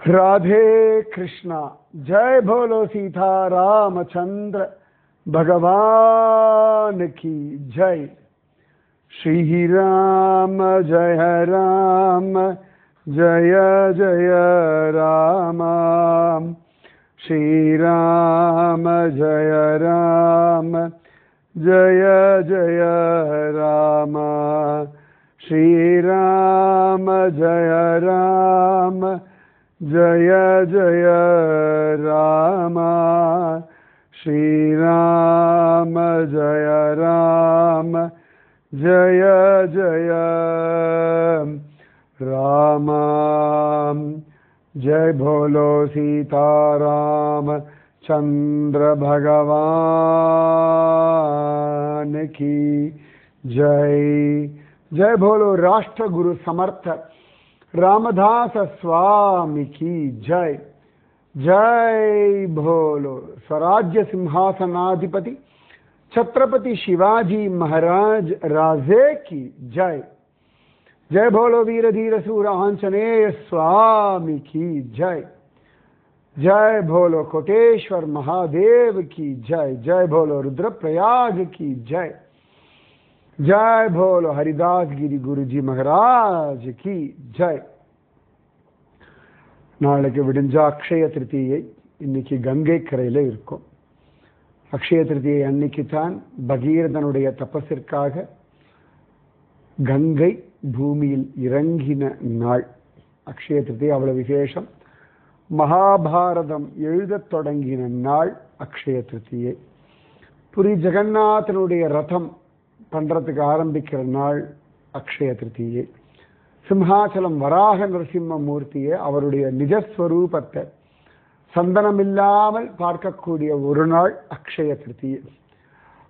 राधे कृष्णा। जय बोलो सीता रामचंद्र भगवान की जय। श्री राम जय राम जय जय राम। श्री राम जय राम जय जय राम। श्री राम जय राम जय जय राम। श्री राम जय राम जय जय राम। जय बोलो सीताराम चंद्र भगवान की जय। जय बोलो राष्ट्र गुरु समर्थ रामदास स्वामी की जय। जय बोलो स्वराज्य सिंहासनाधिपति छत्रपति शिवाजी महाराज राजे की जय। जय बोलो वीर धीर सूर आंजनेय स्वामी की जय। जय बोलो कोटेश्वर महादेव की जय। जय बोलो रुद्रप्रयाग की जय। जय बोलो हरिदास गिरी गुरुजी महाराज की जय। நாளைக்கு விடிஞ்சா அக்ஷய திருதியை. இன்னைக்கு கங்கை கரையில் இருக்கும். அக்ஷய திருதியை அன்னைக்கு தான் பகீரதனுடைய தபஸிற்காக கங்கை பூமியில் இறங்கின நாள். அக்ஷய திருதியை அவ்வளவு விசேஷம். மகாபாரதம் எழுதத் தொடங்கின நாள் அக்ஷய திருதியை. புரி ஜெகநாதனுடைய ரதம் பண்றதுக்கு ஆரம்பிக்கிற நாள் அக்ஷய திருதியை. சிம்ஹாச்சலம் வராக நரசிம்மமூர்த்தியை அவருடைய நிஜஸ்வரூபத்தை சந்தனமில்லாமல் பார்க்கக்கூடிய ஒரு நாள் அக்ஷய திருதியை.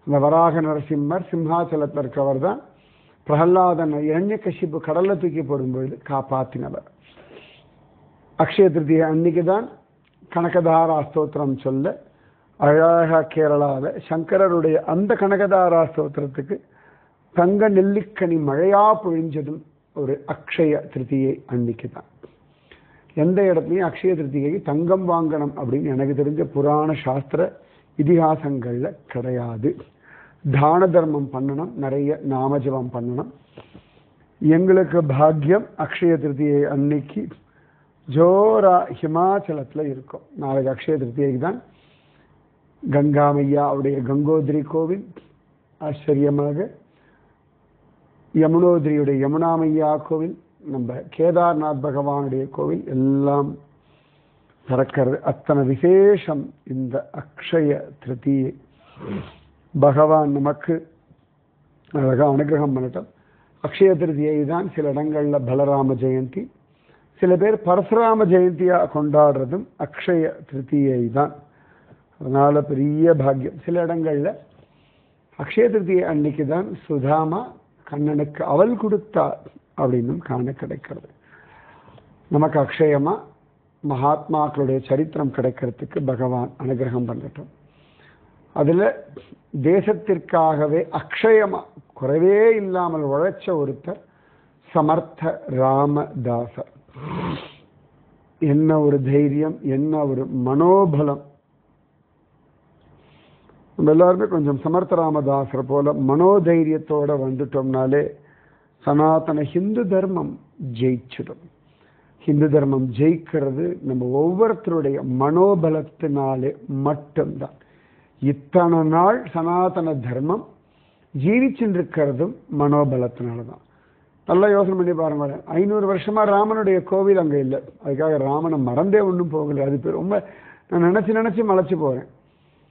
அந்த வராக நரசிம்மர் சிம்ஹாச்சலத்தில் இருக்கவர் தான் பிரகலாதன் இரண்யகசிப்பு கடலை தூக்கி போடும்பொழுது காப்பாற்றினவர். அக்ஷய திருதியை அன்னைக்கு தான் கனகதாரா ஸ்தோத்திரம் சொல்ல அழகா கேரளாவில் சங்கரருடைய அந்த கனகதாரா ஸ்தோத்திரத்துக்கு தங்க நெல்லிக்கனி மழையா பொழிஞ்சதும் ஒரு அக்ஷய திருதியை அன்னைக்கு தான். எந்த இடத்துலையும் அக்ஷய திருதியை தங்கம் வாங்கணும் அப்படின்னு எனக்கு தெரிஞ்ச புராண சாஸ்திர இதிகாசங்கள்ல கிடையாது. தான தர்மம் பண்ணணும், நிறைய நாமஜபம் பண்ணணும். எங்களுக்கு பாக்கியம் அக்ஷய திருதியை அன்னைக்கு ஜோரா ஹிமாச்சலத்தில் இருக்கும். நாளைக்கு அக்ஷய திருதியை தான் கங்காமையா அவருடைய கங்கோத்ரி கோவில் ஆச்சரியமாக, யமுனோத்ரியுடைய யமுனாமையா கோவில், நம்ம கேதார்நாத் பகவானுடைய கோவில் எல்லாம் திறக்கிறது. அத்தனை விசேஷம் இந்த அக்ஷய திருதியை. பகவான் நமக்கு அழகாக அனுகிரகம் பண்ணட்டும். அக்ஷய திருதியை தான் சில இடங்கள்ல பலராம ஜெயந்தி, சில பேர் பரசுராம ஜெயந்தியா கொண்டாடுறதும் அக்ஷய திருதியை தான். அதனால பெரிய பாக்கியம். சில இடங்கள்ல அக்ஷய திருதியை அன்னைக்கு தான் சுதாமா கண்ணனுக்கு அவள் கொடுத்தார் அப்படின்னும் காண கிடைக்கிறது. நமக்கு அக்ஷயமா மகாத்மாக்களுடைய சரித்திரம் கிடைக்கிறதுக்கு பகவான் அனுகிரகம் பண்ணட்டும். அதுல தேசத்திற்காகவே அக்ஷயமா குறைவே இல்லாமல் உழைச்ச ஒருத்தர் சமர்த்த ராமதாசர். என்ன ஒரு தைரியம், என்ன ஒரு மனோபலம். நம்ம எல்லாருமே கொஞ்சம் சமர்த்த ராமதாசர் போல மனோதைரியத்தோட வந்துட்டோம்னாலே சனாதன ஹிந்து தர்மம் ஜெயிச்சிடும். ஹிந்து தர்மம் ஜெயிக்கிறது நம்ம ஒவ்வொருத்தருடைய மனோபலத்தினாலே மட்டும்தான். இத்தனை நாள் சனாதன தர்மம் ஜீவிச்சுருக்கிறதும் மனோபலத்தினால்தான். நல்லா யோசனை பண்ணி பாருங்க. 500 வருஷமா ராமனுடைய கோவில் அங்கே இல்லை. அதுக்காக ராமனை மறந்தே ஒன்றும் போகலை. அது பேர் ரொம்ப நான் நினைச்சு மலைச்சு போறேன்.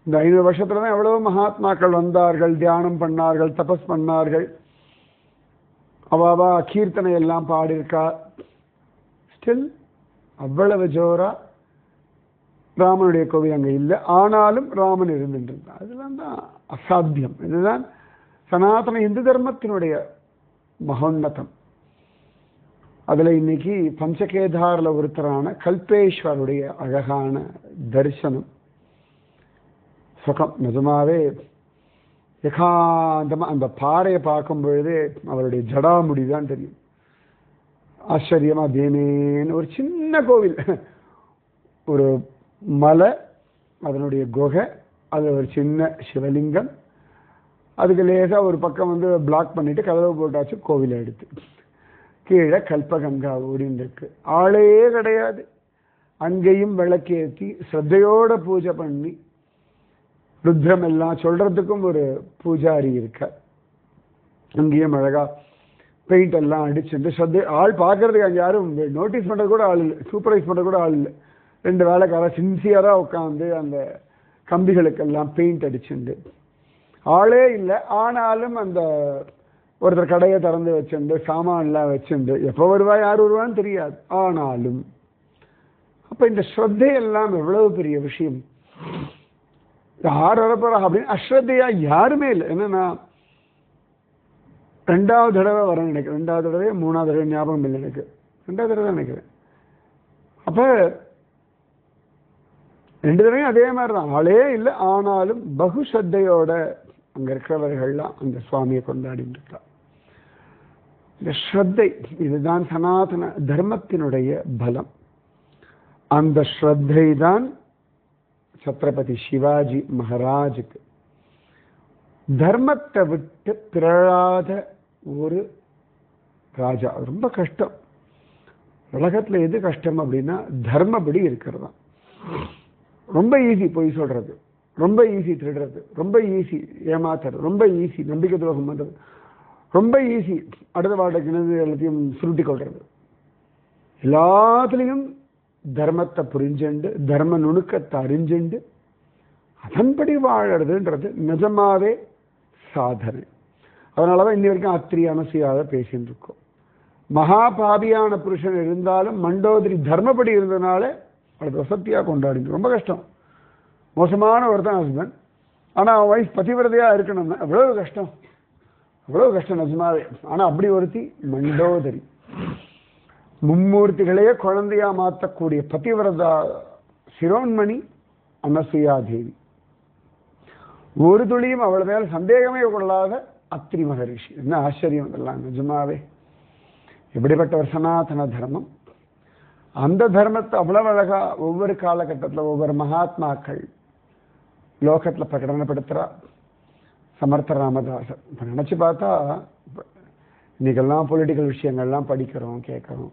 இந்த 500 வருஷத்துல தான் எவ்வளவு மகாத்மாக்கள் வந்தார்கள், தியானம் பண்ணார்கள், தபஸ் பண்ணார்கள், அவாவா கீர்த்தனை எல்லாம் பாடியிருக்கா. ஸ்டில் அவ்வளவு ஜோரா ராமனுடைய கோவில் அங்கே இல்லை. ஆனாலும் ராமன் இருந்துட்டு இருந்தான். அதெல்லாம் தான் அசாத்தியம். இதுதான் சனாதன இந்து தர்மத்தினுடைய மகோன்னதம். அதுல இன்னைக்கு பஞ்சகேதாரில் ஒருத்தரான கல்பேஸ்வருடைய அழகான தரிசனம் சுகம். நிஜமாவே ஏகாந்தமா அந்த பாறையை பார்க்கும் பொழுதே அவருடைய ஜடாமுடி தான் தெரியும். ஆச்சரியமா தேனேன்னு ஒரு சின்ன கோவில், ஒரு மலை, அதனுடைய குகை, அது ஒரு சின்ன சிவலிங்கம், அதுக்கு லேசாக ஒரு பக்கம் வந்து பிளாக் பண்ணிட்டு கதவு போட்டாச்சு, கோவிலை எடுத்து கீழே கல்பகங்கா ஓடின்னு இருக்கு. ஆளே கிடையாது. அங்கேயும் விளக்கேற்றி ஸ்ரத்தையோட பூஜை பண்ணி, ருத்ரம் எல்லாம் சொல்றதுக்கும் ஒரு பூஜாரி இருக்க, அங்கேயும் அழகா பெயிண்ட் எல்லாம் அடிச்சுட்டு ஸ்ரத்தை, ஆள் பார்க்கறதுக்கு அங்கே யாரும் நோட்டீஸ் பண்ணுறது கூட ஆள் இல்லை, சூப்பர்வைஸ் பண்ணுறது கூட ஆள் இல்லை. 2 வேலைக்கார சின்சியராக உட்காந்து அந்த கம்பிகளுக்கெல்லாம் பெயிண்ட் அடிச்சுண்டு, ஆளே இல்லை. ஆனாலும் அந்த ஒருத்தர் கடையை திறந்து வச்சுண்டு சாமான்லாம் வச்சுண்டு, எப்போ வருவா யார் வருவான்னு தெரியாது. ஆனாலும் அப்போ இந்த ஸ்ரத்தையெல்லாம் எவ்வளவு பெரிய விஷயம். யார் வரப்போறா அப்படின்னு அஸ்ரத்தையா யாருமே இல்லை. என்னன்னா 2வது தடவை வரேன்னு நினைக்கிறேன், 2வது தடவை 3வது தடவை ஞாபகம் இல்லை எனக்கு, 2வது தடவை தான் நினைக்கிறேன். அப்போ 2 தடவையும் அதே மாதிரி தான், ஆளே இல்லை. ஆனாலும் பகு ஸ்ரத்தையோட அங்கே இருக்கிறவர்கள்லாம் அந்த சுவாமியை கொண்டாடிட்டு இருக்கா. இந்த ஸ்ரத்தை, இதுதான் சனாதன தர்மத்தினுடைய பலம். அந்த ஸ்ரத்தை தான் சத்ரபதி சிவாஜி மகாராஜுக்கு தர்மத்தை விட்டு பிறழாத ஒரு ராஜா. ரொம்ப கஷ்டம் உலகத்துல. எது கஷ்டம் அப்படின்னா தர்மப்படி இருக்கிறது தான். ரொம்ப ஈஸி பொய் சொல்றது, ரொம்ப ஈஸி திருடுறது, ரொம்ப ஈஸி ஏமாத்துறது, ரொம்ப ஈஸி நம்பிக்கை துரோகம் பண்றது, ரொம்ப ஈஸி அடுத்த வாழ்க்கைக்கு எல்லாத்தையும் சுருட்டி கொள்றது. எல்லாத்துலேயும் தர்மத்தை புரிஞ்சுண்டு, தர்ம நுணுக்கத்தை அறிஞ்சுண்டு அதன்படி வாழறதுன்றது நிஜமாவே சாதனை. அதனாலதான் இன்னி வரைக்கும் அத்திரி அனசூயாவை பேசிட்டு இருக்கோம். மகாபாபியான புருஷன் இருந்தாலும் மண்டோதரி தர்மப்படி இருந்ததுனால அது வசத்தியா கொண்டாடிட்டு. ரொம்ப கஷ்டம். மோசமான ஒருத்தன் ஹஸ்பண்ட், ஆனா அவன் வைஃப் பதிவிரதையா இருக்கணும்னா அவ்வளவு கஷ்டம், அவ்வளவு கஷ்டம் நிஜமாவே. ஆனா அப்படி ஒருத்தி மண்டோதரி, மும்மூர்த்திகளையே குழந்தையா மாற்றக்கூடிய பதிவிரதா சிரோன்மணி அனசூயா தேவி. ஒரு துளியும் அவள் மேல சந்தேகமே கொள்ளாத அத்திரி மகரிஷி. என்ன ஆச்சரியம் இதெல்லாம் நிஜமாவே. எப்படிப்பட்ட ஒரு சனாதன தர்மம். அந்த தர்மத்தை அவ்வளவு அழகா ஒவ்வொரு காலகட்டத்தில் ஒவ்வொரு மகாத்மாக்கள் லோகத்தில் பிரகடனப்படுத்துறா. சமர்த்த ராமதாசர். இப்போ நினச்சி பார்த்தா இன்னைக்கெல்லாம் பொலிட்டிக்கல் விஷயங்கள்லாம் படிக்கிறோம், கேட்குறோம்.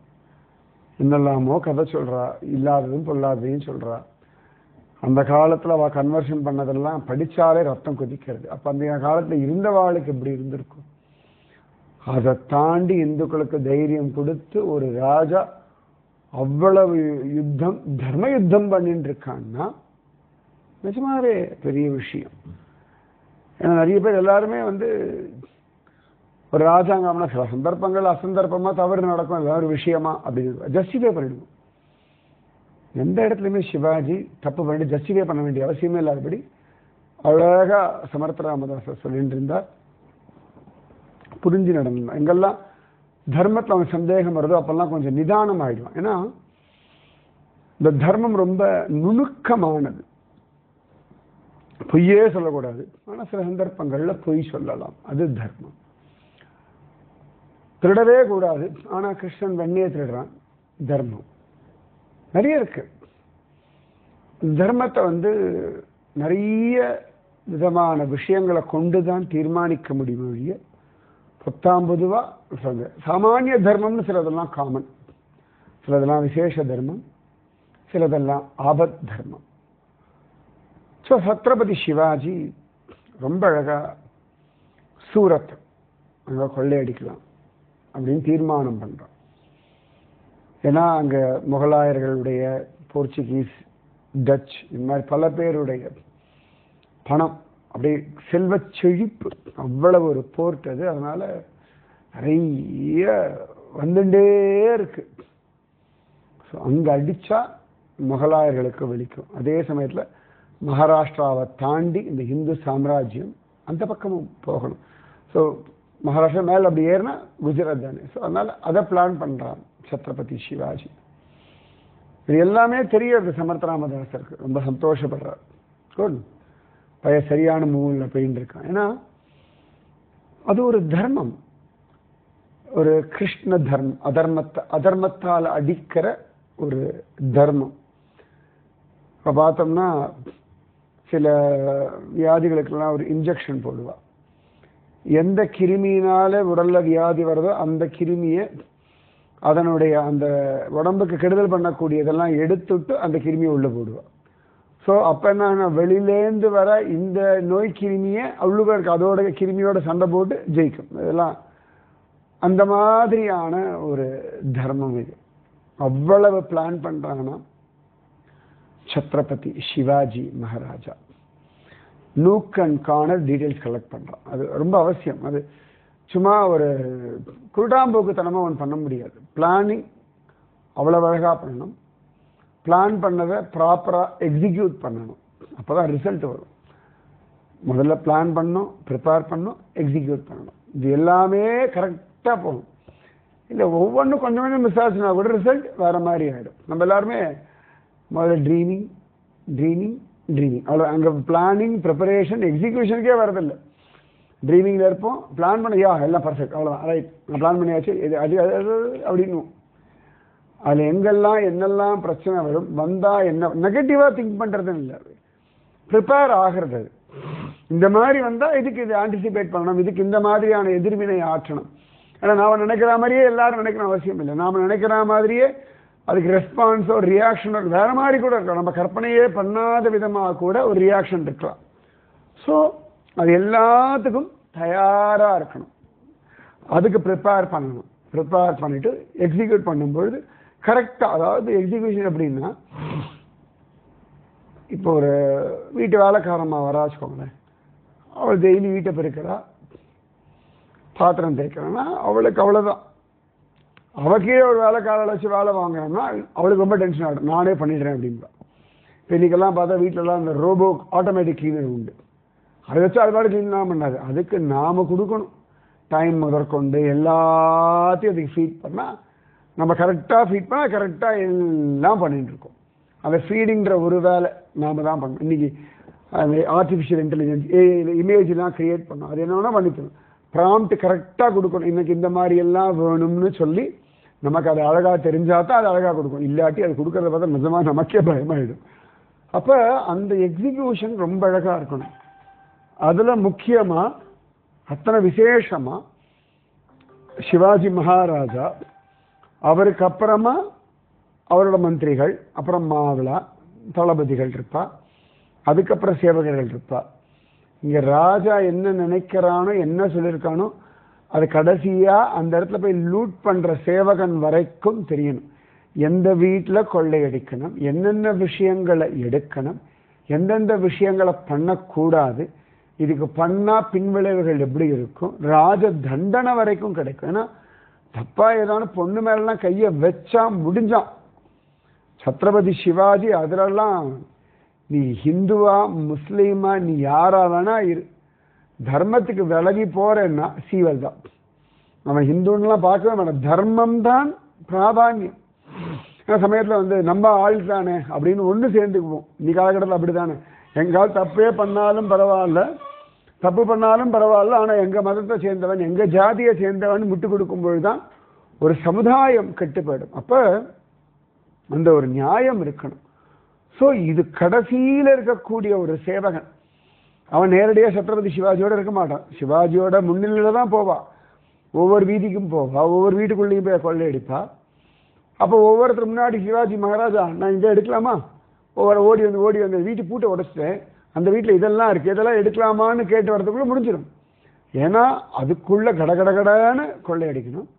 என்னெல்லாமோ கதை சொல்கிறா, இல்லாததும் பொல்லாததையும் சொல்கிறா. அந்த காலத்தில் அவள் கன்வர்ஷன் பண்ணதெல்லாம் படித்தாலே ரத்தம் கொதிக்கிறது. அப்போ அந்த காலத்தில் இருந்தவாளுக்கு எப்படி இருந்திருக்கும். அதை தாண்டி இந்துக்களுக்கு தைரியம் கொடுத்து ஒரு ராஜா அவ்வளவு யுத்தம், தர்ம யுத்தம் பண்ணிட்டு இருக்கான்னா நிஜமாவே பெரிய விஷயம். ஏன்னா நிறைய பேர் எல்லாருமே ஒரு ராஜாங்கம்னா சில சந்தர்ப்பங்கள் அசந்தர்ப்பமா தவறு நடக்கும், ஏதாவது ஒரு விஷயமா அப்படின்னு ஜஸ்டிஃபை பண்ணிடுவோம். எந்த இடத்துலையுமே சிவாஜி தப்பு பண்ணிட்டு ஜஸ்டிஃபை பண்ண வேண்டிய அவசியமே இல்லாதபடி அழகா சமர்த்த ராமதாசர் சொல்லிட்டு இருந்தார். புரிஞ்சு நடந்தான். எங்கெல்லாம் தர்மத்தில் அவன் சந்தேகம் வருதோ அப்பெல்லாம் கொஞ்சம் நிதானம் ஆயிடுவான். ஏன்னா இந்த தர்மம் ரொம்ப நுணுக்கமானது. பொய்யே சொல்லக்கூடாது, ஆனா சில சந்தர்ப்பங்கள்ல பொய் சொல்லலாம், அது தர்மம். திருடவே கூடாது, ஆனா கிருஷ்ணன் வெண்ணையை திருடுறான், தர்மம். நிறைய இருக்கு. தர்மத்தை நிறைய விதமான விஷயங்களை கொண்டுதான் தீர்மானிக்க முடியும் ஒழிய பொத்தாம்பதுவா சொல்லுங்க. சாமானிய தர்மம்னு சிலதெல்லாம் காமன், சிலதெல்லாம் விசேஷ தர்மம், சிலதெல்லாம் ஆபத் தர்மம். ஸோ சத்ரபதி சிவாஜி ரொம்ப அழகா சூரத் அங்கே கொள்ளையடிக்கலாம் அப்படின்னு தீர்மானம் பண்றான். ஏன்னா அங்க முகலாயர்களுடைய, போர்ச்சுகீஸ், டச், இந்த மாதிரி பல பேருடைய பணம், அப்படியே செல்வ செழிப்பு, அவ்வளவு ஒரு போர்ட் அது. அதனால நிறைய வந்துட்டே இருக்கு. ஸோ அங்க அடிச்சா முகலாயர்களுக்கு வலிக்கும். அதே சமயத்துல மகாராஷ்டிராவை தாண்டி இந்த இந்து சாம்ராஜ்யம் அந்த பக்கமும் போகணும். ஸோ மகாராஷ்டிரா மேல அப்படி ஏறினா குஜராத் தானே. ஸோ அதனால அதை பிளான் பண்றான் சத்ரபதி சிவாஜி. இது எல்லாமே தெரியாது சமர்த்த ராமதாசருக்கு. ரொம்ப சந்தோஷப்படுறார். குட் சரியான மூவில போயிட்டு இருக்கான். ஏன்னா அது ஒரு தர்மம், ஒரு கிருஷ்ண தர்மம். அதர்மத்தால் அடிக்கிற ஒரு தர்மம். இப்போ பார்த்தோம்னா சில வியாதிகளுக்கெல்லாம் ஒரு இன்ஜெக்ஷன் போடுவா. எந்த கிருமியினால உடல்ல வியாதி வருதோ அந்த கிருமியை அதனுடைய அந்த உடம்புக்கு கெடுதல் பண்ணக்கூடியதெல்லாம் எடுத்துட்டு அந்த கிருமியை உள்ள போடுவா. ஸோ அப்போ என்ன, வெளியிலேருந்து வர இந்த நோய் கிருமியை உள்ளுக இருக்கு அதோட கிருமியோட சண்டை போட்டு ஜெயிக்கும். இதெல்லாம் அந்த மாதிரியான ஒரு தர்மம் இது. அவ்வளவு பிளான் பண்றாங்கன்னா Chhatrapati Shivaji Maharaja nook and corner details collect பண்றான். அது ரொம்ப அவசியம். அது சும்மா ஒரு குருடாம்போக்குத்தனமாக ஒன்று பண்ண முடியாது. பிளானிங் அவ்வளோ அழகாக பண்ணணும். பிளான் பண்ணதை ப்ராப்பராக எக்ஸிக்யூட் பண்ணணும். அப்போ தான் ரிசல்ட் வரும். முதல்ல பிளான் பண்ணணும், ப்ரிப்பேர் பண்ணணும், எக்ஸிக்யூட் பண்ணணும். இது எல்லாமே கரெக்டாக போகணும். இல்லை ஒவ்வொன்றும் கொஞ்சம் கொஞ்சம் மிஸ் ஆச்சுன்னா கூட ரிசல்ட் வேறு மாதிரி ஆகிடும். நம்ம எல்லாருமே முதல்ல ட்ரீமிங் ட்ரீமிங் ட்ரீமிங் அவ்வளோ. அங்கே பிளானிங் ப்ரிப்பரேஷன் எக்ஸிக்யூஷனுக்கே வரதில்லை. ட்ரீமிங்கில் இருப்போம், பிளான் பண்ண எல்லாம் பர்ஃபெக்ட் அவ்வளோதான், ரைட் நான் பிளான் பண்ணியாச்சு இது அது அது அப்படின்னு. அதில் எங்கெல்லாம் என்னெல்லாம் பிரச்சனை வரும், வந்தால் என்ன நெகட்டிவாக திங்க் பண்ணுறதுன்னு இல்லை, ப்ரிப்பேர் ஆகிறது. அது இந்த மாதிரி வந்தால் இதுக்கு இது ஆன்டிசிபேட் பண்ணணும், இதுக்கு இந்த மாதிரியான எதிர்வினை ஆற்றணும். ஏன்னா நாம் நினைக்கிற மாதிரியே எல்லாரும் நினைக்கணும் அவசியம் இல்லை. நாம் நினைக்கிற மாதிரியே அதுக்கு ரெஸ்பான்ஸோ ரியாக்ஷனோ வேறு மாதிரி கூட இருக்கலாம். நம்ம கற்பனையே பண்ணாத விதமாக கூட ஒரு ரியாக்ஷன் இருக்கலாம். ஸோ அது எல்லாத்துக்கும் தயாராக இருக்கணும். அதுக்கு ப்ரிப்பேர் பண்ணணும். ப்ரிப்பேர் பண்ணிவிட்டு எக்ஸிக்யூட் பண்ணும்பொழுது கரெக்டாக, அதாவது எக்ஸிக்யூஷன் எப்படின்னா, இப்போ ஒரு வீட்டு வேலைக்காரமாக வரா வச்சுக்கோங்களேன். அவள் டெய்லி வீட்டை பெருக்கிறா, பாத்திரம் தேய்க்கிறான்னா அவளுக்கு அவ்வளோதான். அவக்கே ஒரு வேலைக்காரரை வச்சு வேலை வாங்குறான்னா அவளுக்கு ரொம்ப டென்ஷன் ஆகிடும். நானே பண்ணிடுறேன் அப்படின்பா. இப்போ இன்றைக்கெல்லாம் பார்த்தா வீட்டிலலாம் இந்த ரோபோ ஆட்டோமேட்டிக் கிளீனர் உண்டு. அதை வச்சு அது பாட்டு க்ளீன்லாம் பண்ணாது. அதுக்கு நாம் கொடுக்கணும் டைம் முதற்கொண்டு எல்லாத்தையும் அதுக்கு ஃபீட் பண்ணால் நம்ம கரெக்டாக ஃபீட் பண்ணால் கரெக்டாக எல்லாம் பண்ணிகிட்டு இருக்கோம். அந்த ஃபீடிங்கிற ஒரு வேலை நாம் தான் பண்ணணும். இன்றைக்கி அந்த ஆர்டிஃபிஷியல் இன்டெலிஜென்ஸ் இமேஜெலாம் க்ரியேட் பண்ணோம். அது என்ன பண்ணிக்கணும், ப்ராம்ப்ட் கரெக்டாக கொடுக்கணும். இன்றைக்கி இந்த மாதிரி எல்லாம் வேணும்னு சொல்லி நமக்கு அது அழகாக தெரிஞ்சால் தான் அது அழகாக கொடுக்கும். இல்லாட்டி அது கொடுக்கறத பார்த்தா நிஜமாக நமக்கே பயமாயிடும். அப்போ அந்த எக்ஸிக்யூஷன் ரொம்ப அழகாக இருக்கணும். அதில் முக்கியமாக அத்தனை விசேஷமாக சிவாஜி மகாராஜா, அவருக்கு அப்புறமா அவரோட மந்திரிகள், அப்புறம் மாவிளா தளபதிகள் இருப்பா, அதுக்கப்புறம் சேவகர்கள் இருப்பா. இங்கே ராஜா என்ன நினைக்கிறானோ என்ன சொல்லியிருக்கானோ அது கடைசியாக அந்த இடத்துல போய் லூட் பண்ணுற சேவகன் வரைக்கும் தெரியணும். எந்த வீட்டில் கொள்ளையடிக்கணும், என்னென்ன விஷயங்களை எடுக்கணும், எந்தெந்த விஷயங்களை பண்ணக்கூடாது, இதுக்கு பண்ணால் பின்விளைவுகள் எப்படி இருக்கும், ராஜ தண்டனை வரைக்கும் கிடைக்கும். ஏன்னா தப்பாக ஏதான பொண்ணு மேலாம் கையை வச்சா முடிஞ்சான். சத்ரபதி சிவாஜி அதிலெல்லாம் நீ ஹிந்துவா முஸ்லீமா நீ யாரா வேணா இரு, தர்மத்துக்கு விலகி போறேன்னா சீவல் தான். நம்ம ஹிந்துன்னெலாம் பார்க்கவே வேண்டாம், தர்மம் தான் பிராதானியம். ஏன்னா சமயத்தில் நம்ம ஆள் தானே அப்படின்னு ஒன்று சேர்ந்துக்குவோம். இன்னி காலகட்டத்தில் அப்படி தானே. எங்கால் தப்பே பண்ணாலும் பரவாயில்ல, தப்பு பண்ணாலும் பரவாயில்ல, ஆனால் எங்கள் மதத்தை சேர்ந்தவன் எங்கள் ஜாதியை சேர்ந்தவன் விட்டு கொடுக்கும்பொழுது தான் ஒரு சமுதாயம் கெட்டு போயிடும். அப்போ அந்த ஒரு நியாயம் இருக்கணும். ஸோ இது கடைசியில் இருக்கக்கூடிய ஒரு சேவகன். அவன் நேரடியாக சத்ரபதி சிவாஜியோடு இருக்க மாட்டான். சிவாஜியோட முன்னிலையில் தான் போவான். ஒவ்வொரு வீதிக்கும் போவா, ஒவ்வொரு வீட்டுக்குள்ளேயும் போய் கொள்ளையடிப்பா. அப்போ ஒவ்வொருத்தர் முன்னாடி சிவாஜி மகாராஜா நான் இங்கே எடுக்கலாமா, ஓடி வந்து வீட்டு பூட்டை உடைச்சிட்டேன், அந்த வீட்டில் இதெல்லாம் இருக்குது, இதெல்லாம் எடுக்கலாமான்னு கேட்டு வரதுக்குள்ளே முடிஞ்சிடும். ஏன்னா அதுக்குள்ளே கடகடகடான்னு கொள்ளையடிக்கணும்,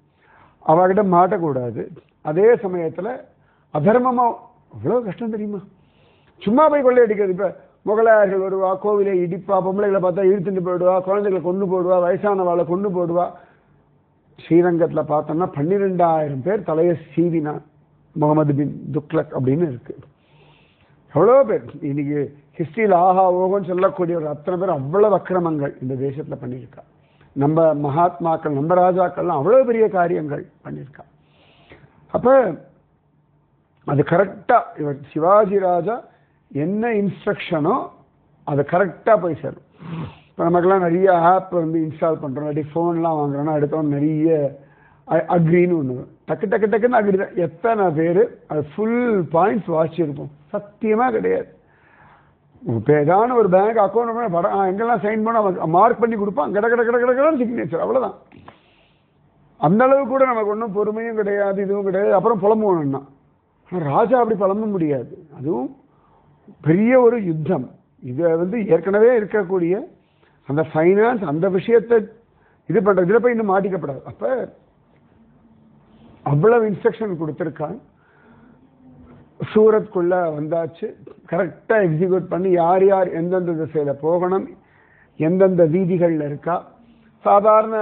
அவகிட்ட மாட்டக்கூடாது. அதே சமயத்தில் அதர்மமாக அவ்வளோ கஷ்டம் தெரியுமா, சும்மா போய் கொள்ளையடிக்கிறது. இப்போ முகலாயர்கள் வருவா, கோவிலை இடிப்பா, பொம்பளைகளை பார்த்தா இழுத்துட்டு போயிடுவா, குழந்தைகளை கொண்டு போடுவா, வயசானவாளை கொண்டு போடுவா. ஸ்ரீரங்கத்தில் பார்த்தோம்னா 12,000 பேர் தலையை சீவினான் முகமது பின் துக்ளக் அப்படின்னு இருக்கு. எவ்வளோ பேர் இன்னைக்கு ஹிஸ்ட்ரியில் ஆஹா ஓகோன்னு சொல்லக்கூடிய ஒரு அத்தனை பேர் அவ்வளோ அக்கிரமங்கள் இந்த தேசத்தில் பண்ணியிருக்கா. நம்ம மகாத்மாக்கள் நம்ம ராஜாக்கள்லாம் அவ்வளோ பெரிய காரியங்கள் பண்ணியிருக்கா. அப்போ அது கரெக்டாக இவர் சிவாஜி ராஜா என்ன இன்ஸ்ட்ரக்ஷனோ அது கரெக்டாக போய் சேரும். இப்போ நமக்கெல்லாம் நிறைய ஆப் இன்ஸ்டால் பண்ணுறோம், நிறைய ஃபோன்லாம் வாங்குறோன்னா எடுத்தோம் நிறைய அக்ரின்னு ஒன்று டக்குன்னு அக்ரி தான். எத்தனை பேர் அது ஃபுல் பாயிண்ட்ஸ் வாசிச்சிருப்போம்? சத்தியமாக கிடையாது. இப்போ ஏதான ஒரு பேங்க் அக்கௌண்ட் படம் எங்கெல்லாம் சைன் பண்ண அவன் மார்க் பண்ணி கொடுப்பான், கட கட கட கட கடன் சிக்னேச்சர், அவ்வளோதான். அந்த அளவு கூட நமக்கு ஒன்றும் பொறுமையும் கிடையாது, இதுவும் கிடையாது. அப்புறம் புலம்புவோம்னா ஆனால் ராஜா அப்படி புலம்ப முடியாது. அதுவும் பெரிய ஒரு யுத்தம். இதை ஏற்கனவே இருக்கக்கூடிய அந்த ஃபைனான்ஸ் அந்த விஷயத்தை இது பண்ணுறது, இதில் போய் இன்னும் மாட்டிக்கப்படாது. அப்போ அவ்வளவு இன்ஸ்ட்ரக்ஷன் கொடுத்துருக்கான். சூரத்குள்ள வந்தாச்சு, கரெக்டாக எக்ஸிக்யூட் பண்ணி யார் யார் எந்தெந்த திசையில் போகணும், எந்தெந்த வீதிகளில் இருக்கா, சாதாரண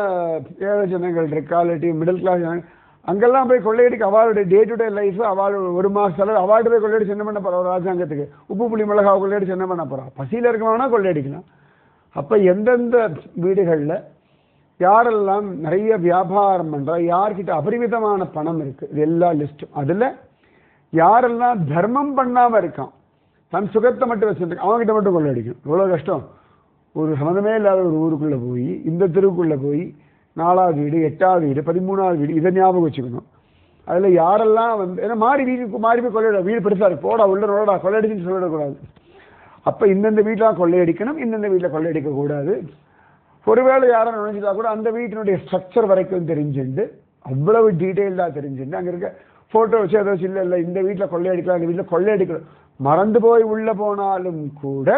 ஏழை ஜனங்கள் இருக்கா, இல்லாட்டி மிடில் கிளாஸ் ஜனங்கள், அங்கெல்லாம் போய் கொள்ளையடிக்க அவளுடைய டே டு டே லைஃப், அவள் ஒரு மாதம் செலவு அவள்கிட்ட போய் கொள்ளையடிச்சு என்ன பண்ண போகிறா? ஒரு ராஜாங்கத்துக்கு உப்பு புளி மிளகாவை கொள்ளையடிச்சு என்ன பண்ண போகிறா? பசியில் இருக்கவனா கொள்ளையடிக்கலாம். அப்போ எந்தெந்த வீடுகளில் யாரெல்லாம் நிறைய வியாபாரம் பண்ணுறா, யார்கிட்ட அபரிமிதமான பணம் இருக்குது, இது எல்லா லிஸ்ட்டும். அதில் யாரெல்லாம் தர்மம் பண்ணாமல் இருக்கான், தன் சுகத்தை மட்டும் வச்சுருக்கான், அவங்ககிட்ட மட்டும் கொள்ளையடிக்கணும். எவ்வளோ கஷ்டம். ஒரு சம்மந்தமே இல்லாத ஒரு ஊருக்குள்ளே போய், இந்த தெருவுக்குள்ளே போய் 4வது வீடு 8வது வீடு 13வது வீடு, இதை ஞாபகம் வச்சுக்கணும். அதில் யாரெல்லாம் ஏன்னா மாறி போய் கொள்ளையிட, வீடு பெருசாக இருக்கு, போடா உள்ள ரோடா கொள்ளையடிச்சுன்னு சொல்லிடக்கூடாது. அப்போ இந்தந்த வீட்டில் கொள்ளையடிக்கணும், இந்தந்த வீட்டில் கொள்ளையடிக்கக்கூடாது. ஒருவேளை யாரும் நுழைஞ்சிட்டா கூட அந்த வீட்டினுடைய ஸ்ட்ரக்சர் வரைக்கும் தெரிஞ்சுண்டு, அவ்வளவு டீட்டெயில்டாக தெரிஞ்சுட்டு, அங்கே இருக்க ஃபோட்டோ வச்சு அதை வச்சு இல்லை இந்த வீட்டில் கொள்ளையடிக்கலாம், இந்த வீட்டில் கொள்ளையடிக்கலாம், மறந்து போய் உள்ளே போனாலும் கூட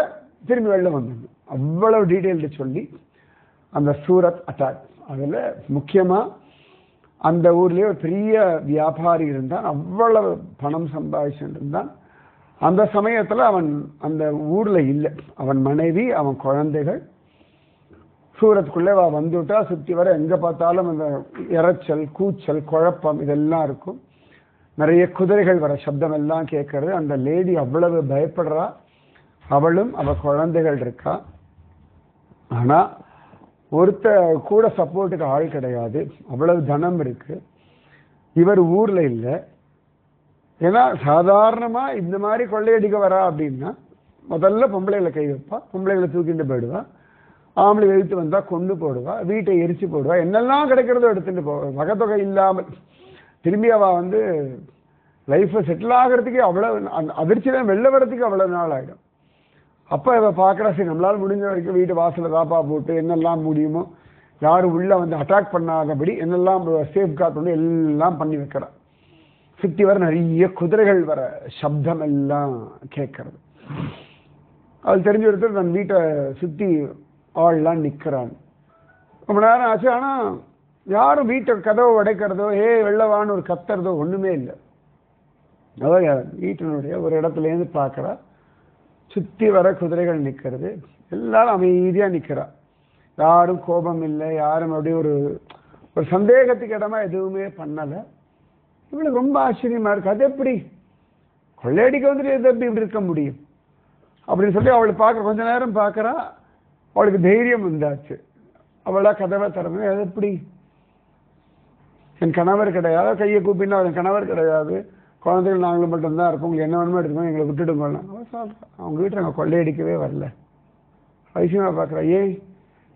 திரும்பி வெளில வந்துடணும். அவ்வளவு டீட்டெயில்டு சொல்லி அந்த சூரத் அட்டாக். அதில் முக்கியமாக அந்த ஊர்லேயே ஒரு பெரிய வியாபாரி இருந்தான், அவ்வளவு பணம் சம்பாதிச்சுட்டு இருந்தான். அந்த சமயத்தில் அவன் அந்த ஊரில் இல்லை, அவன் மனைவி அவன் குழந்தைகள் சூரத்துக்குள்ளே வந்துவிட்டா. சுற்றி வர எங்கே பார்த்தாலும் அந்த இறைச்சல் கூச்சல் குழப்பம் இதெல்லாம் இருக்கும். நிறைய குதிரைகள் வர சப்தம் எல்லாம் கேட்கறது. அந்த லேடி அவ்வளவு பயப்படுறா, அவளும் அவள் குழந்தைகள் இருக்கா. ஆனால் ஒருத்த கூட சப்போர்ட்டுக்கு ஆள் கிடையாது, அவ்வளவு தனம் இருக்கு. இவர் ஊரில் இல்லை. ஏன்னா சாதாரணமாக இந்த மாதிரி கொள்ளையடிக்க வரா அப்படின்னா முதல்ல பொம்பளைகளை கை வைப்பா, பொம்பளைகளை தூக்கிட்டு போயிடுவா, ஆம்பளை எழுத்து வந்தால் கொண்டு போடுவா, வீட்டை எரிச்சு போடுவா, என்னெல்லாம் கிடைக்கிறதோ எடுத்துகிட்டு போவா. வகைத்தொகை இல்லாமல் திரும்பி அவள் லைஃப்பை செட்டில் ஆகிறதுக்கே அவ்வளோ அதிர்ச்சி தான், வெளில வரத்துக்கு அவ்வளோ நாள் ஆகிடும். அப்போ இவள் பார்க்குறா, சரி நம்மளால் முடிஞ்ச வரைக்கும் வீட்டு வாசலில் தாப்பா போட்டு என்னெல்லாம் முடியுமோ, யாரும் உள்ளே அட்டாக் பண்ணாதபடி என்னெல்லாம் சேஃப் கார்டு எல்லாம் பண்ணி வைக்கிறா. சுற்றி வர நிறைய குதிரைகள் வர சப்தம் எல்லாம் கேட்கறது. அது தெரிஞ்சு எடுத்து தன் வீட்டை சுற்றி ஆள்லாம் நிற்கிறான். ரொம்ப நேரம் ஆச்சு, ஆனால் யாரும் வீட்டை கதவை உடைக்கிறதோ வெள்ளவான்னு ஒரு கத்துறதோ ஒன்றுமே இல்லை. அதான் வீட்டினுடைய ஒரு இடத்துலேருந்து பார்க்குறா, சுற்றி வர குதிரைகள் நிற்கிறது, எல்லாரும் அமைதியாக நிற்கிறா. யாரும் கோபம் இல்லை, யாரும் அப்படியே ஒரு சந்தேகத்துக்கு இடமா எதுவுமே பண்ணலை. இவளுக்கு ரொம்ப ஆச்சரியமாக இருக்குது, அது எப்படி கொள்ளையடிக்க எது எப்படி இப்படி இருக்க முடியும் அப்படின்னு சொல்லி அவளை பார்க்க கொஞ்ச நேரம் பார்க்குறா. அவளுக்கு தைரியம் வந்தாச்சு. அவளா கதவை திறந்து, அது எப்படி, என் கணவர் கிடையாது, கையை கூப்பின்னா என் கணவர் கிடையாது, குழந்தைகள் நாங்களும் மட்டும்தான் இருப்போம், உங்களுக்கு என்ன வேணுமோ எடுத்துக்கோங்க, எங்களை விட்டுடுங்கலாம். அவன் சொல்கிறான், அவங்க வீட்டில் நாங்கள் கொள்ளையடிக்கவே வரல. ஐசியமாக பார்க்குறா,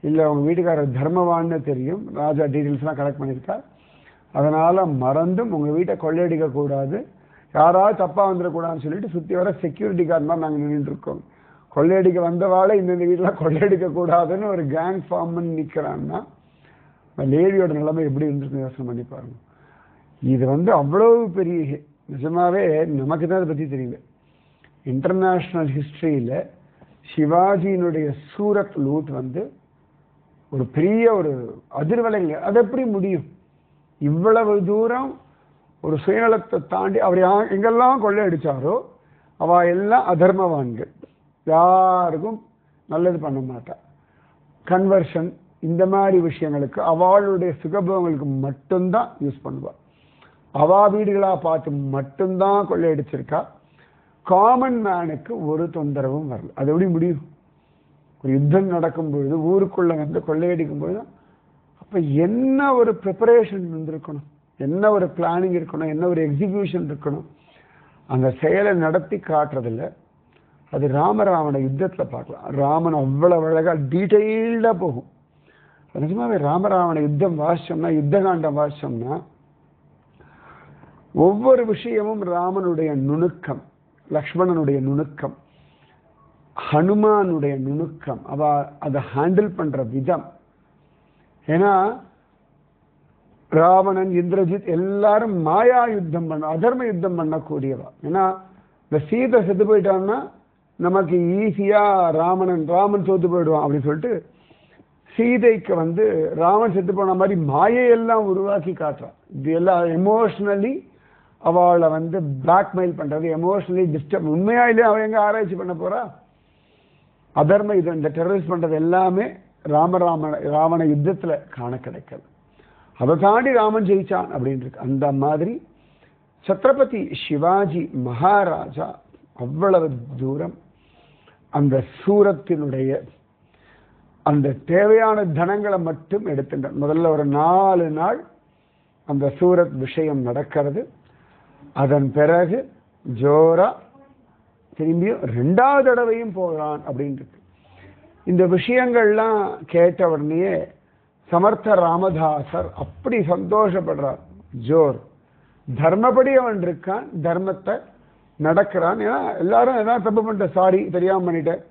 இல்லை அவங்க வீட்டுக்காரர் தர்மவான்னு தெரியும், ராஜா டீட்டெயில்ஸ்லாம் கலெக்ட் பண்ணியிருக்கா, அதனால் மறந்தும் உங்கள் வீட்டை கொள்ளையடிக்கக்கூடாது, யாராவது தப்பாக வந்துடக்கூடாதுன்னு சொல்லிட்டு சுற்றி வர செக்யூரிட்டி கார்டு மாதிரி நாங்கள் நின்றுட்டுருக்கோம். கொள்ளையடிக்க வந்தவாளை இந்தந்த வீட்டில் கொள்ளையடிக்கக்கூடாதுன்னு ஒரு கேங் ஃபார்ம் பண்ணி நிற்கிறான்னா லேடியோட நிலைமை எப்படி இருந்துருக்கு யோசனை பண்ணி பாருங்க. இது அவ்வளவு பெரிய, நிஜமாவே நமக்கு தான் அதை பற்றி தெரியல. இன்டர்நேஷ்னல் ஹிஸ்ட்ரியில் சிவாஜியினுடைய சூரத் லூட் ஒரு பெரிய ஒரு அதிர்வலைங்க. அது எப்படி முடியும்? இவ்வளவு தூரம் ஒரு சுயநலத்தை தாண்டி அவர் எங்கெல்லாம் கொள்ளையடிச்சாரோ அவள் எல்லாம் அதர்மவான்கள், யாருக்கும் நல்லது பண்ண மாட்டா. கன்வர்ஷன் இந்த மாதிரி விஷயங்களுக்கு அவளுடைய சுகபோகங்களுக்கு மட்டும்தான் யூஸ் பண்ணுவாள். அவா வீடுகளாக பார்த்து மட்டும்தான் கொள்ளையடிச்சிருக்கா. காமன் மேனுக்கு ஒரு தொந்தரவும் வரல. அது எப்படி முடியும்? ஒரு யுத்தம் நடக்கும் பொழுது ஊருக்குள்ள கொள்ளையடிக்கும் பொழுது அப்போ என்ன ஒரு ப்ரிப்பரேஷன் இருந்திருக்கணும், என்ன ஒரு பிளானிங் இருக்கணும், என்ன ஒரு எக்ஸிக்யூஷன் இருக்கணும். அந்த செயலை நடத்தி காட்டுறதில்ல. அது ராமராவண யுத்தத்தில் பார்க்கலாம். ராமன் அவ்வளவு அழகாக டீட்டெயில்டாக போகும். நிஜமாவே ராமராவண யுத்தம் வாசிச்சோம்னா, யுத்தகாண்டம் வாசிச்சோம்னா ஒவ்வொரு விஷயமும் ராமனுடைய நுணுக்கம், லக்ஷ்மணனுடைய நுணுக்கம், ஹனுமானுடைய நுணுக்கம், அதை ஹேண்டில் பண்ற விதம். ஏன்னா ராவணன், இந்திரஜித் எல்லாரும் மாயா யுத்தம் அதர்ம யுத்தம் பண்ணக்கூடியவா. ஏன்னா இந்த சீதை செத்து போயிட்டான்னா நமக்கு ஈஸியா ராமன் தோத்து போயிடுவான் அப்படின்னு சொல்லிட்டு சீதைக்கு ராமன் செத்து போன மாதிரி மாயையெல்லாம் உருவாக்கி காட்டுறான். இது எல்லாம் எமோஷனலி அவளை பிளாக்மெயில் பண்றது, எமோஷனலி டிஸ்டர்ப். உண்மையா இல்லையா அவன் எங்க ஆராய்ச்சி பண்ண போறா? அதர்ம இது இந்த டெரரிஸ்ட் பண்றது எல்லாமே ராவண யுத்தத்துல காண கிடைக்கல. அதை தாண்டி ராமன் ஜெயிச்சான் அப்படின்னு இருக்கு. அந்த மாதிரி சத்ரபதி சிவாஜி மகாராஜா அவ்வளவு தூரம் அந்த சூரத்தினுடைய அந்த தேவையான தனங்களை மட்டும் எடுத்துட்டார். முதல்ல ஒரு 4 நாள் அந்த சூரத் விஷயம் நடக்கிறது. அதன் பிறகு ஜோரா திரும்பியும் 2வது தடவையும் போகிறான் அப்படின்ட்டு. இந்த விஷயங்கள்லாம் கேட்ட உடனே சமர்த்த ராமதாசர் அப்படி சந்தோஷப்படுறார். ஜோர் தர்மப்படி அவன் இருக்கான், தர்மத்தை நடக்கிறான். ஏன்னா எல்லாரும் எதாவது தப்பு பண்ணிட்ட, சாரி தெரியாம பண்ணிட்டேன்,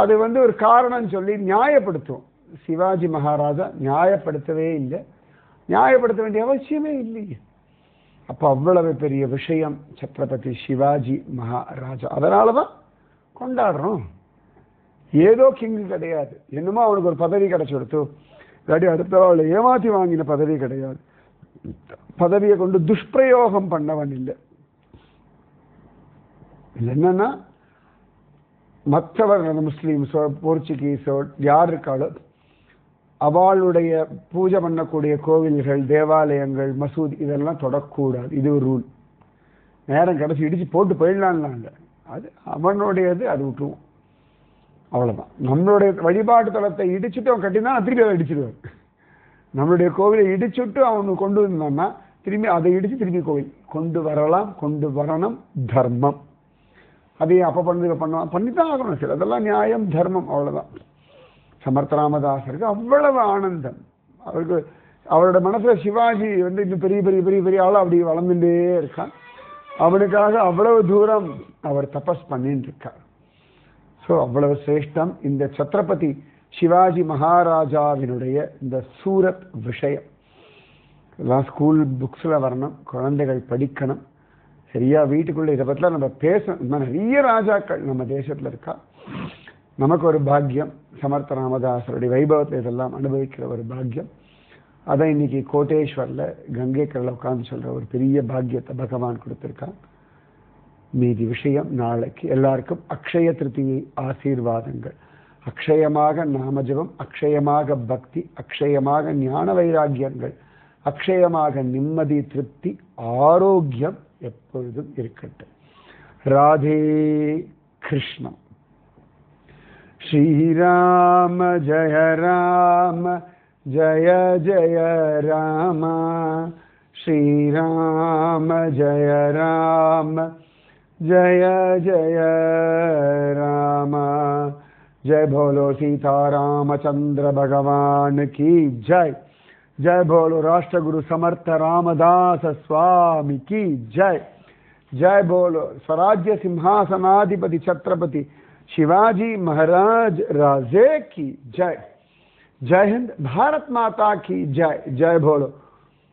அது ஒரு காரணம் சொல்லி நியாயப்படுத்தும். சிவாஜி மகாராஜா நியாயப்படுத்தவே இல்லை, நியாயப்படுத்த வேண்டிய அவசியமே இல்லையே. அப்போ அவ்வளவு பெரிய விஷயம் சத்ரபதி சிவாஜி மகாராஜா. அதனாலதான் கொண்டாடுறோம். ஏதோ கிங் கிடையாது, என்னமோ அவனுக்கு ஒரு பதவி கிடைச்சு கொடுத்து இல்லாட்டி அடுத்தவளை ஏமாத்தி வாங்கின பதவி கிடையாது. பதவியை கொண்டு துஷ்பிரயோகம் பண்ணவன் இல்லை. என்னன்னா மற்றவர் முஸ்லீம்ஸோ போர்ச்சுகீஸோ யார் இருக்காளோ அவளுடைய பூஜை பண்ணக்கூடிய கோவில்கள், தேவாலயங்கள், மசூதி இதெல்லாம் தொடக்கூடாது. இது ஒரு ரூல். நேரம் கடைசி இடிச்சு போட்டு போயிடலாம்ல, அது அவனுடையது, அது விட்டுருவோம், அவ்வளவுதான். நம்மளுடைய வழிபாட்டு தலத்தை இடிச்சுட்டு அவன் கட்டினா திருப்பி அதை இடிச்சிடுவார். நம்மளுடைய கோவிலை இடிச்சுட்டு அவனுக்கு கொண்டு வந்தான்னா திரும்பி அதை இடிச்சு திருப்பி கோவில் கொண்டு வரலாம், கொண்டு வரணும், தர்மம். அதையே அப்ப பண்ணுவான், பண்ணித்தான் ஆகணும். சரி, அதெல்லாம் நியாயம், தர்மம், அவ்வளவுதான். சமர்த்த ராமதாசருக்கு அவ்வளவு ஆனந்தம். அவருக்கு அவரோட மனசுல சிவாஜி இன்னும் பெரிய பெரிய பெரிய பெரிய ஆளா அப்படி வளர்ந்துட்டே இருக்கான். அவனுக்காக அவ்வளவு தூரம் அவர் தபஸ் பண்ணிட்டு இருக்கார். ஸோ அவ்வளவு சிரேஷ்டம் இந்த சத்ரபதி சிவாஜி மகாராஜாவினுடைய இந்த சூரத் விஷயம். எல்லாம் ஸ்கூல் புக்ஸில் வரணும், குழந்தைகள் படிக்கணும். சரியா வீட்டுக்குள்ள இதை பற்றிலாம் நம்ம பேசணும். நிறைய ராஜாக்கள் நம்ம தேசத்தில் இருக்கா. நமக்கு ஒரு பாக்கியம், சமர்த்த ராமதாசருடைய வைபவத்தை இதெல்லாம் அனுபவிக்கிற ஒரு பாக்கியம். அதை இன்னைக்கு கோட்டேஸ்வரில் கங்கை கரையில் உட்காந்து சொல்கிற ஒரு பெரிய பாக்கியத்தை பகவான் கொடுத்துருக்கான். மீதி விஷயம் நாளைக்கு. எல்லாருக்கும் அக்ஷய திருத்தியை ஆசீர்வாதங்கள். அக்ஷயமாக நாமஜபம், அக்ஷயமாக பக்தி, அக்ஷயமாக ஞான வைராக்கியங்கள், அக்ஷயமாக நிம்மதி, திருப்தி, ஆரோக்கியம் எப்பொழுதும் இருக்கட்டும். ராதே கிருஷ்ணம். ஸ்ரீராம ஜய ராம ஜய ஜய ராம, ஸ்ரீராம ஜய ராம जय जय राम. जय बोलो सीतारामचंद्र भगवान की जय. जय बोलो राष्ट्रगुरु समर्थ रामदास स्वामी की जय. जय बोलो स्वराज्य सिंहासनाधिपति छत्रपति शिवाजी महाराज राजे की जय. जय हिंद, भारत माता की जय. जय बोलो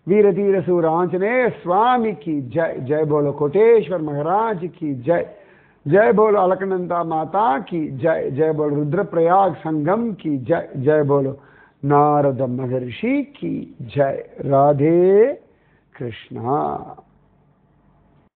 वीर तीर सूर आंजनेय स्वामी की जय. जय बोलो कोटेश्वर महाराज की जय. जय बोलो अलकनंदा माता की जय. जय बोलो रुद्रप्रयाग संगम की जय. जय बोलो नारद महर्षि की जय. राधे कृष्णा.